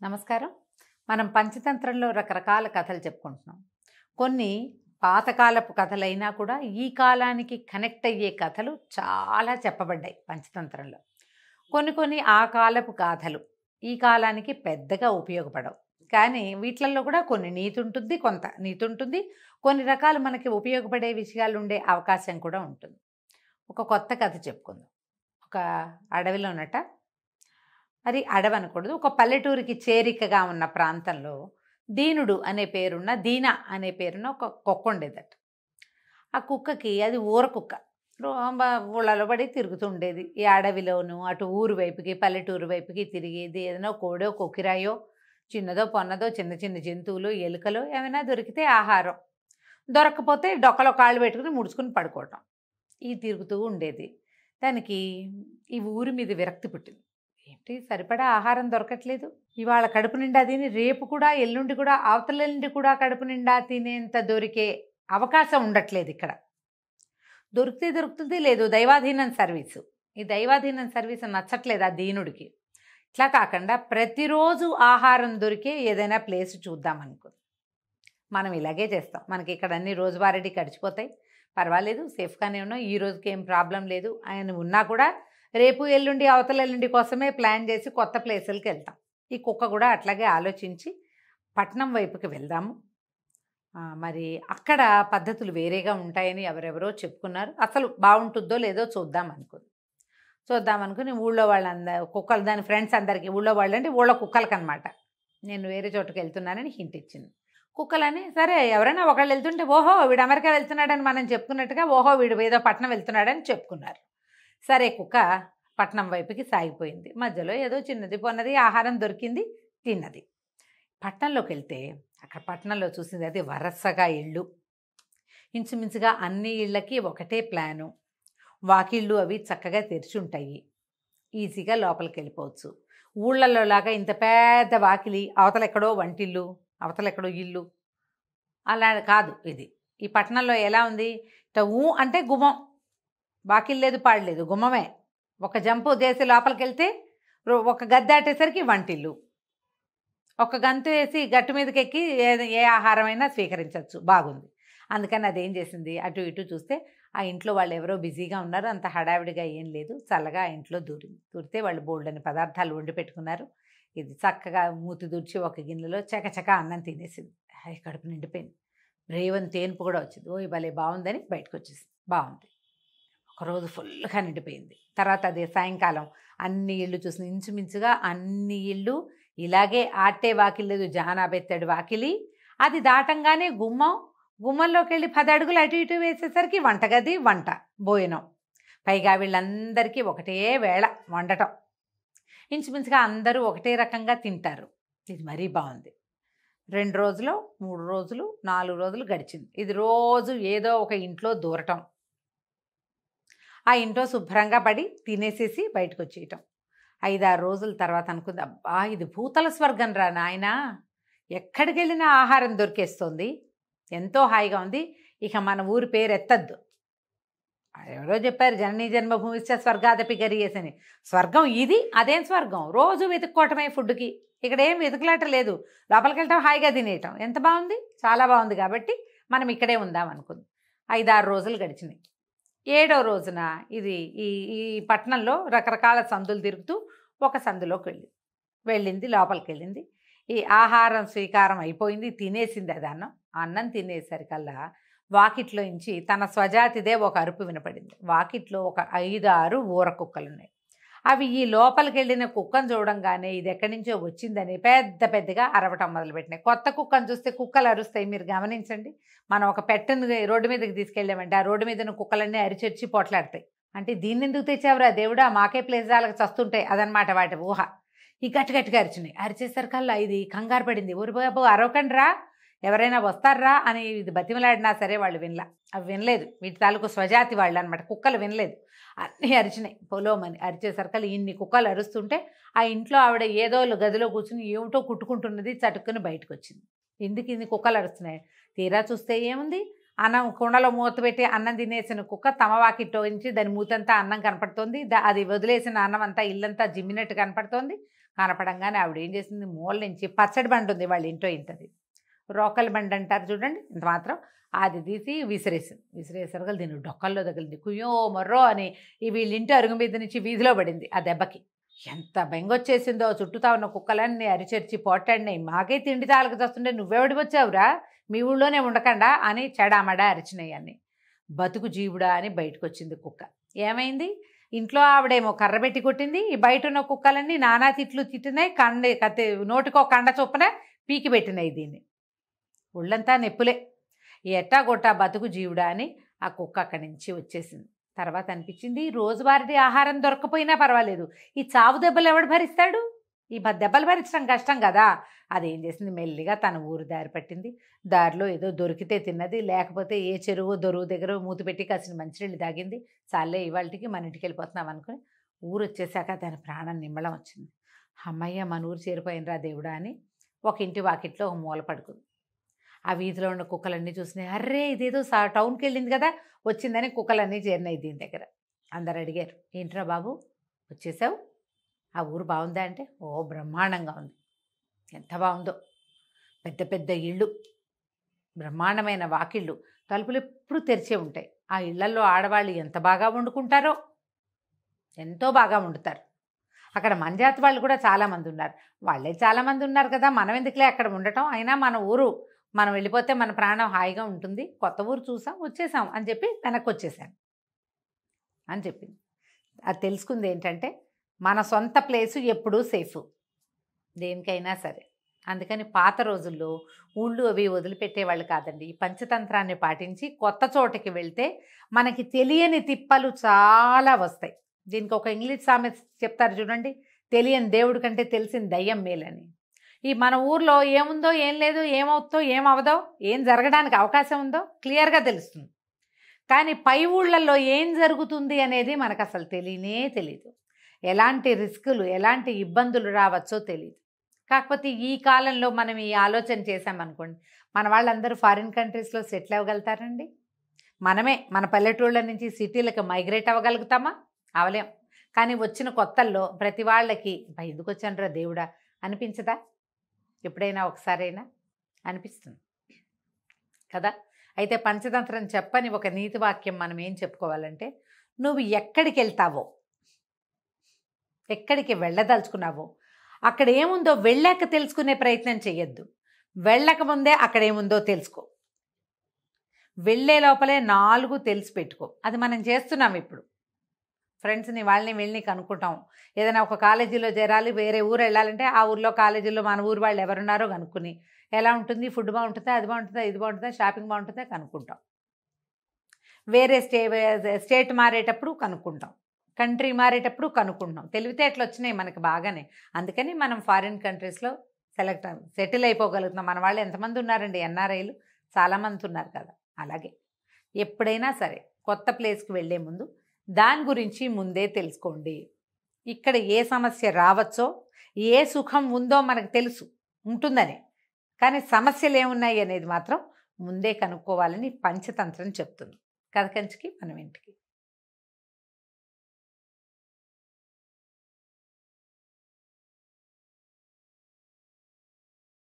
నమస్కారం. మనం పంచతంత్రంలో రకరకాల కథలు చెప్పుకుంటున్నాం. కొన్ని పాతకాలపు కథలైనా కూడా ఈ కాలానికి కనెక్ట్ అయ్యే కథలు చాలా చెప్పబడ్డాయి పంచతంత్రంలో. కొన్ని ఆ కాలపు గాథలు ఈ కాలానికి పెద్దగా ఉపయోగపడవు. కానీ వీటిల్లో కూడా కొన్ని నీతి ఉంటుంది, కొంత నీతి ఉంటుంది. కొన్ని రకాలు మనకి ఉపయోగపడే విషయాలు ఉండే అవకాశం కూడా ఉంటుంది. ఒక కొత్త కథ చెప్పుకుందాం. ఒక అడవిలోనట, అది అడవి అనకూడదు, ఒక పల్లెటూరికి చేరికగా ఉన్న ప్రాంతంలో దీనుడు అనే పేరున్న దీన అనే పేరున్న ఒక కుక్క ఉండేదట. ఆ కుక్కకి అది ఊర కుక్క. ఊళ్ళలో పడి తిరుగుతూ ఉండేది. ఈ అడవిలోను అటు ఊరు వైపుకి పల్లెటూరు వైపుకి తిరిగేది. ఏదైనా కోడో కొకిరాయో చిన్నదో పొన్నదో చిన్న చిన్న జంతువులు ఎలుకలో ఏమైనా దొరికితే ఆహారం, దొరకకపోతే డొక్కలో కాళ్ళు పెట్టుకుని ముడుచుకుని పడుకోవటం, ఈ తిరుగుతూ ఉండేది. దానికి ఈ ఊరి మీద విరక్తి పుట్టింది. ఏంటి సరిపడా ఆహారం దొరకట్లేదు, ఇవాళ కడుపు నిండా తిని రేపు కూడా ఎల్లుండి కూడా అవతలెల్లుండి కూడా కడుపు నిండా తినేంత దొరికే అవకాశం ఉండట్లేదు. ఇక్కడ దొరికితే దొరుకుతుంది, లేదు దైవాధీనం సర్వీసు. ఈ దైవాధీనం సర్వీసు నచ్చట్లేదు ఆ దీనుడికి. ఇట్లా కాకుండా ప్రతిరోజు ఆహారం దొరికే ఏదైనా ప్లేస్ చూద్దాం అనుకో. మనం ఇలాగే చేస్తాం. మనకి ఇక్కడ అన్ని రోజువారీ గడిచిపోతాయి, పర్వాలేదు, సేఫ్గానే ఉన్నాం, ఈ రోజుకి ఏం ప్రాబ్లం లేదు ఆయన ఉన్నా కూడా రేపు ఎల్లుండి అవతల ఎల్లుండి కోసమే ప్లాన్ చేసి కొత్త ప్లేసులకి వెళ్తాం. ఈ కుక్క కూడా అట్లాగే ఆలోచించి పట్నం వైపుకి వెళ్దాము, మరి అక్కడ పద్ధతులు వేరేగా ఉంటాయని ఎవరెవరో చెప్పుకున్నారు, అసలు బాగుంటుందో లేదో చూద్దామనుకుని ఊళ్ళో వాళ్ళందరూ కుక్కలు, దాని ఫ్రెండ్స్ అందరికీ, ఊళ్ళో వాళ్ళు అంటే ఊళ్ళో కుక్కలకి అనమాట, నేను వేరే చోటుకి వెళ్తున్నానని హింట్ ఇచ్చింది. కుక్కలని సరే ఎవరైనా ఒకళ్ళు వెళ్తుంటే ఓహో వీడు అమెరికా వెళ్తున్నాడని మనం చెప్పుకున్నట్టుగా ఓహో వీడు ఏదో పట్నం వెళ్తున్నాడని చెప్పుకున్నారు. సరే కుక్క పట్నం వైపుకి సాగిపోయింది. మధ్యలో ఏదో చిన్నది పొన్నది ఆహారం దొరికింది, తిన్నది. పట్నంలోకి వెళ్తే అక్కడ పట్నంలో చూసింది అది వరసగా ఇళ్ళు, ఇంచుమించుగా అన్ని ఇళ్ళకి ఒకటే ప్లాను, వాకిళ్ళు అవి చక్కగా తెరిచి ఉంటాయి, ఈజీగా లోపలికి వెళ్ళిపోవచ్చు. ఊళ్ళల్లో లాగా ఇంత పెద్ద వాకిలి, అవతలెక్కడో వంటిల్లు, అవతలెక్కడో ఇల్లు అలా కాదు ఇది. ఈ పట్టణంలో ఎలా ఉంది, అంటే గుమ్మం, వాకిల్ లేదు పాడలేదు, గుమ్మమే. ఒక జంపు చేసి లోపలికి వెళ్తే ఒక గద్దె దాటేసరికి వంటిల్లు, ఒక గంతు వేసి గట్టు మీదకి ఎక్కి ఏ ఆహారమైనా స్వీకరించవచ్చు, బాగుంది. అందుకని అదేం చేసింది, అటు ఇటు చూస్తే ఆ ఇంట్లో వాళ్ళు ఎవరో బిజీగా ఉన్నారు, అంత హడావిడిగా ఏం లేదు, చల్లగా ఆ ఇంట్లో దూరితే వాళ్ళు బోల్డని పదార్థాలు వండి పెట్టుకున్నారు. ఇది చక్కగా మూతి దూర్చి ఒక గిన్నెలో చకచక అన్నం తినేసింది. కడుపు నిండిపోయింది. రేవని తేనుపు కూడా వచ్చింది. ఓ భలే బాగుందని బయటకు వచ్చేసింది. బాగుంది. ఒకరోజు ఫుల్గా నిండిపోయింది. తర్వాత అదే సాయంకాలం అన్ని ఇళ్ళు చూసింది. ఇంచుమించుగా అన్ని ఇళ్ళు ఇలాగే ఆటే వాకిలి లేదు, జానాబెత్తడి వాకిలి, అది దాటంగానే గుమ్మంలోకి వెళ్ళి 10 అడుగులు అటు ఇటు వేసేసరికి వంటగది, వంట, భోజనం. పైగా వీళ్ళందరికీ ఒకటే వేళ వండటం. ఇంచుమించుగా అందరూ ఒకటే రకంగా తింటారు. ఇది మరీ బాగుంది. 2 రోజులు 3 రోజులు 4 రోజులు గడిచింది. ఇది రోజు ఏదో ఒక ఇంట్లో దూరటం, ఆ ఇంట్లో శుభ్రంగా పడి తినేసేసి బయటకు వచ్చేయటం. 5-6 రోజుల తర్వాత అనుకుంది, అబ్బా ఇది భూతల స్వర్గం రా నాయనా, ఎక్కడికి వెళ్ళినా ఆహారం దొరికేస్తుంది, ఎంతో హాయిగా ఉంది, ఇక మన ఊరి పేరు ఎత్తద్దు. ఎవరో చెప్పారు జననీ జన్మభూమిశ్చ స్వర్గాదపి గరీయసని. స్వర్గం ఇది, అదేం స్వర్గం, రోజు వెతుక్కోవటమే ఫుడ్కి, ఇక్కడ ఏం వెతుకులాట లేదు, లోపలికి వెళ్ళటం హాయిగా తినేయటం, ఎంత బాగుంది, చాలా బాగుంది, కాబట్టి మనం ఇక్కడే ఉందాం అనుకుంది. 5-6 రోజులు గడిచినాయి. 7వ రోజున ఇది ఈ పట్టణంలో రకరకాల సందులు తిరుగుతూ ఒక సందులోకి వెళ్ళింది, లోపలికి వెళ్ళింది. ఈ ఆహారం స్వీకారం అయిపోయింది, తినేసింది. అది అన్నం తినేసరికల్లా వాకిట్లో నుంచి తన స్వజాతిదే ఒక అరుపు వినపడింది. వాకిట్లో ఒక 5-6 ఊర కుక్కలు ఉన్నాయి. అవి ఈ లోపలికి వెళ్ళిన కుక్కను చూడంగానే ఇది ఎక్కడి నుంచో వచ్చిందని పెద్దగా అరవటం మొదలుపెట్టినాయి. కొత్త కుక్కను చూస్తే కుక్కలు అరుస్తాయి, మీరు గమనించండి. మనం ఒక పెట్టని రోడ్డు మీదకి తీసుకెళ్ళామంటే ఆ రోడ్డు మీద కుక్కలన్నీ అరిచొచ్చి పోట్లాడతాయి. అంటే దీన్ని ఎందుకు తెచ్చావురా దేవుడా, మాకే ప్లేస్ వాళ్ళకి చస్తుంటాయి, అదనమాట వాటి ఊహ. ఈ గట్టిగా అరిచినాయి. అరిచేసరికల్లా ఇది కంగారు పడింది. ఊరి బాబు అరవకండి రా, ఎవరైనా వస్తారా అని ఇది బతిమలాడినా సరే వాళ్ళు అవి వినలేదు. వీటి తాలూకు స్వజాతి వాళ్ళు అనమాట, కుక్కలు వినలేదు. అన్నీ అరిచినాయి, పొలోమని అరిచేసరికల్లా ఇన్ని కుక్కలు అరుస్తుంటే ఆ ఇంట్లో ఆవిడ ఏదో గదిలో కూర్చుని ఏమిటో కుట్టుకుంటున్నది, చటుక్కుని బయటకు వచ్చింది. ఎందుకు ఇన్ని కుక్కలు అరుస్తున్నాయి, తీరా చూస్తే ఏముంది, అన్నం కుండలో మూత పెట్టి అన్నం తినేసిన కుక్క తమ వాకిట్లో నుంచి దాని మూతంతా అన్నం కనపడుతోంది. అది వదిలేసిన అన్నం అంతా ఇల్లంతా జిమ్మినట్టు కనపడుతోంది. కనపడంగానే ఆవిడ ఏం చేసింది, మూల నుంచి పచ్చడి బండి ఉంది వాళ్ళ ఇంట్లో, ఇంటది రోకలి బండి అంటారు చూడండి, ఇంత మాత్రం అది తీసి విసిరేసరిగా దీన్ని డొక్కల్లో తగిలింది. కుయ్యో మొర్రో అని వీళ్ళ ఇంటి అరుగు మీద నుంచి వీధిలో పడింది ఆ దెబ్బకి. ఎంత బెంగొచ్చేసిందో, చుట్టూతా ఉన్న కుక్కలన్నీ అరిచరిచి పోటాడినాయి. మాకే తిండి తాలకు తెస్తుంటే నువ్వెవడి వచ్చావురా, మీ ఊళ్ళోనే ఉండకుండా అని చెడామడా అరిచినాయి అన్ని. బతుకు జీవుడా అని బయటకు వచ్చింది కుక్క. ఏమైంది, ఇంట్లో ఆవిడేమో కర్రబెట్టి కొట్టింది, ఈ బయట ఉన్న కుక్కలన్నీ నానా తిట్లు తిట్టినాయి, నోటికో కండ చొప్పున పీకి పెట్టినాయి దీన్ని. ఒళ్ళంతా నెప్పులే. ఎట్టా కొట్టా బతుకు జీవుడా అని ఆ కుక్క అక్కడి నుంచి వచ్చేసింది. తర్వాత అనిపించింది, రోజువారీ ఆహారం దొరకపోయినా పర్వాలేదు, ఈ చావు దెబ్బలు ఎవడు భరిస్తాడు, ఈ దెబ్బలు భరించడం కష్టం కదా. అదేం చేసింది, మెల్లిగా తన ఊరు దారి పట్టింది. దారిలో ఏదో దొరికితే తిన్నది, లేకపోతే ఏ చెరువు దొరువు దగ్గర మూతి పెట్టి కాసిన మంచినీళ్ళు తాగింది. చాలే ఇవాళకి మన ఇంటికి వెళ్ళిపోతున్నాం అనుకుని ఊరు వచ్చేసాక దాని ప్రాణం నిమ్మలం వచ్చింది. అమ్మయ్య మన ఊరు చేరిపోయినరా దేవుడా అని ఒక ఇంటి వాకిట్లో ఒక మూల పడుకుంది. ఆ వీధిలో ఉన్న కుక్కలన్నీ చూసినాయి. అర్రే ఇదేదో టౌన్కి వెళ్ళింది కదా వచ్చిందని కుక్కలన్నీ చేరినాయి దీని దగ్గర. అందరు అడిగారు, ఏంట్రా బాబు వచ్చేసావు, ఆ ఊరు బాగుందా అంటే, ఓ బ్రహ్మాండంగా ఉంది, ఎంత బాగుందో, పెద్ద పెద్ద ఇళ్ళు, బ్రహ్మాండమైన వాకిళ్ళు, తలుపులు ఎప్పుడు తెరిచే ఉంటాయి. ఆ ఇళ్లల్లో ఆడవాళ్ళు ఎంత బాగా వండుకుంటారో, ఎంతో బాగా వండుతారు. అక్కడ మంజాతి వాళ్ళు కూడా చాలామంది ఉన్నారు. వాళ్ళే చాలామంది ఉన్నారు కదా, మనం ఎందుకులే అక్కడ ఉండటం, అయినా మన ఊరు, మనం వెళ్ళిపోతే మన ప్రాణం హాయిగా ఉంటుంది, కొత్త ఊరు చూసాం వచ్చేసాం అని చెప్పి వెనక్కి వచ్చేసాను అని చెప్పింది. అది తెలుసుకుంది ఏంటంటే, మన సొంత ప్లేసు ఎప్పుడూ సేఫ్ దేనికైనా సరే. అందుకని పాత రోజుల్లో ఊళ్ళు అవి వదిలిపెట్టేవాళ్ళు కాదండి. ఈ పంచతంత్రాన్ని పాటించి కొత్త చోటకి వెళ్తే మనకి తెలియని తిప్పలు చాలా వస్తాయి. దీనికి ఒక ఇంగ్లీష్ సామెత చెప్తారు చూడండి, తెలియని దేవుడి కంటే తెలిసిన దయ్యం మేలని. ఈ మన ఊర్లో ఏముందో ఏం లేదు, ఏమవుతుందో ఏమవదో, ఏం జరగడానికి అవకాశం ఉందో క్లియర్గా తెలుస్తుంది. కానీ పై ఊళ్ళల్లో ఏం జరుగుతుంది అనేది మనకు అసలు తెలియదు. ఎలాంటి రిస్కులు, ఎలాంటి ఇబ్బందులు రావచ్చో తెలియదు. కాకపోతే ఈ కాలంలో మనం ఈ ఆలోచన చేసామనుకోండి, మన వాళ్ళందరూ ఫారిన్ కంట్రీస్లో సెటిల్ అవ్వగలుగుతారండి. మనమే మన పల్లెటూళ్ళ నుంచి సిటీలకు మైగ్రేట్ అవ్వగలుగుతామా? అవలేం. కానీ వచ్చిన కొత్తల్లో ప్రతి వాళ్ళకి ఎందుకు వచ్చానురా దేవుడా అనిపించదా? ఎప్పుడైనా ఒకసారైనా అనిపిస్తుంది కదా. అయితే పంచతంత్రం చెప్పని ఒక నీతి వాక్యం మనం ఏం చెప్పుకోవాలంటే, నువ్వు ఎక్కడికి వెళ్తావో, ఎక్కడికి వెళ్ళదలుచుకున్నావో అక్కడ ఏముందో వెళ్ళాక తెలుసుకునే ప్రయత్నం చెయ్యొద్దు. వెళ్ళక ముందే అక్కడ ఏముందో తెలుసుకో. వెళ్ళే లోపలే 4 తెలిసి పెట్టుకో. అది మనం చేస్తున్నాం ఇప్పుడు. ఫ్రెండ్స్ని వాళ్ళని వెళ్ళి కనుక్కుంటాం. ఏదైనా ఒక కాలేజీలో చేరాలి, వేరే ఊరు వెళ్ళాలంటే ఆ ఊర్లో కాలేజీలో మన ఊరు వాళ్ళు ఎవరున్నారో కనుక్కుని, ఎలా ఉంటుంది, ఫుడ్ బాగుంటుందా, అది బాగుంటుందా, ఇది బాగుంటుందా, షాపింగ్ బాగుంటుందా కనుక్కుంటాం. వేరే స్టేట్ మారేటప్పుడు కనుక్కుంటాం, కంట్రీ మారేటప్పుడు కనుక్కుంటాం. తెలివితేటలు వచ్చినాయి మనకి బాగానే. అందుకని మనం ఫారిన్ కంట్రీస్లో సెటిల్ అయిపోగలుగుతున్నాం. మన వాళ్ళు ఎంతమంది ఉన్నారండి, ఎన్ఆర్ఐలు చాలామంది ఉన్నారు కదా. అలాగే ఎప్పుడైనా సరే కొత్త ప్లేస్కి వెళ్ళే ముందు దాని గురించి ముందే తెలుసుకోండి. ఇక్కడ ఏ సమస్య రావచ్చో, ఏ సుఖం ఉందో మనకు తెలుసు ఉంటుందని, కానీ సమస్యలు ఏమున్నాయి అనేది మాత్రం ముందే కనుక్కోవాలని పంచతంత్రం చెప్తుంది. కథ కంచికి మనం ఇంటికి.